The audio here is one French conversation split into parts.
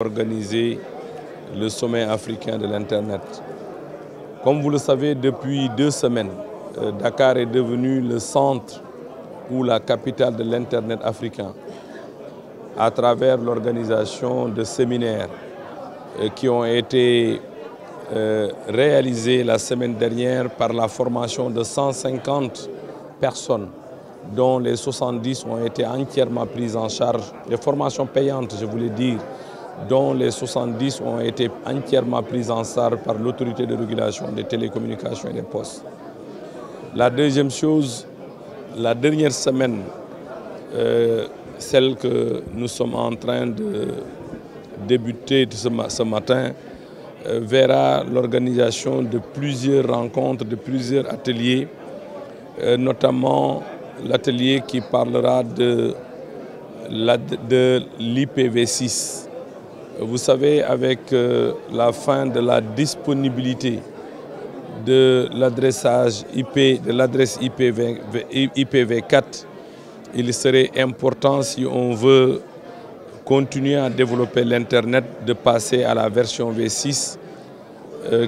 Organiser le sommet africain de l'Internet. Comme vous le savez, depuis 2 semaines, Dakar est devenu le centre ou la capitale de l'Internet africain à travers l'organisation de séminaires qui ont été réalisés la semaine dernière par la formation de 150 personnes dont les 70 ont été entièrement prises en charge. Les formations payantes, je voulais dire, dont les 70 ont été entièrement prises en charge par l'autorité de régulation des télécommunications et des postes. La deuxième chose, la dernière semaine, celle que nous sommes en train de débuter ce matin, verra l'organisation de plusieurs rencontres, de plusieurs ateliers, notamment l'atelier qui parlera de l'IPv6. Vous savez, avec la fin de la disponibilité de l'adressage IP, de l'adresse IPv4, il serait important, si on veut continuer à développer l'Internet, de passer à la version V6,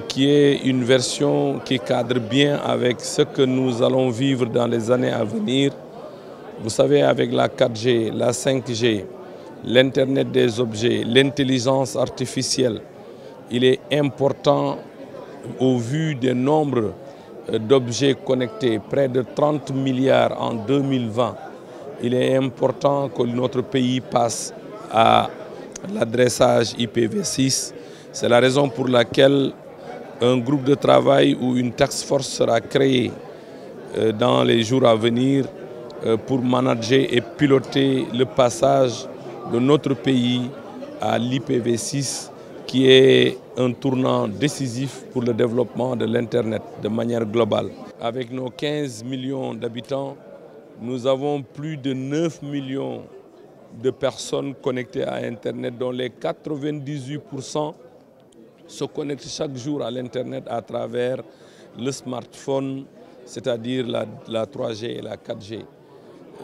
qui est une version qui cadre bien avec ce que nous allons vivre dans les années à venir. Vous savez, avec la 4G, la 5G, l'Internet des objets, l'intelligence artificielle, il est important, au vu des nombres d'objets connectés, près de 30 milliards en 2020, il est important que notre pays passe à l'adressage IPv6. C'est la raison pour laquelle un groupe de travail ou une task force sera créée dans les jours à venir pour manager et piloter le passage de notre pays à l'IPv6, qui est un tournant décisif pour le développement de l'Internet de manière globale. Avec nos 15 millions d'habitants, nous avons plus de 9 millions de personnes connectées à Internet, dont les 98% se connectent chaque jour à l'Internet à travers le smartphone, c'est-à-dire la 3G et la 4G.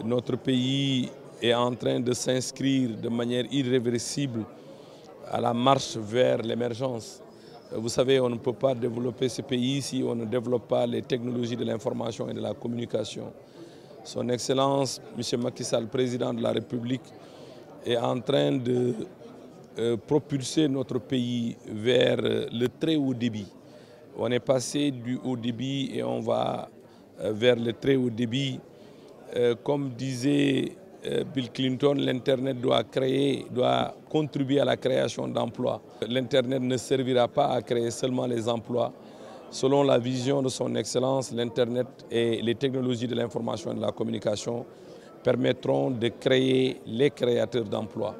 Notre pays est en train de s'inscrire de manière irréversible à la marche vers l'émergence. Vous savez, on ne peut pas développer ce pays si on ne développe pas les technologies de l'information et de la communication. Son Excellence, M. Macky Sall, président de la République, est en train de propulser notre pays vers le très haut débit. On est passé du haut débit et on va vers le très haut débit. Comme disait Bill Clinton, l'Internet doit contribuer à la création d'emplois. L'Internet ne servira pas à créer seulement les emplois. Selon la vision de son Excellence, l'Internet et les technologies de l'information et de la communication permettront de créer les créateurs d'emplois.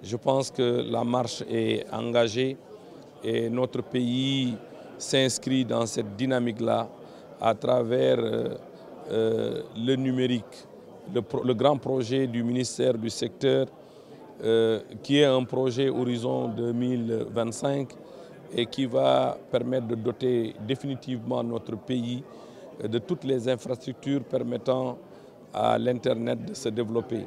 Je pense que la marche est engagée et notre pays s'inscrit dans cette dynamique-là à travers le numérique, le grand projet du ministère du secteur, qui est un projet Horizon 2025 et qui va permettre de doter définitivement notre pays de toutes les infrastructures permettant à l'Internet de se développer.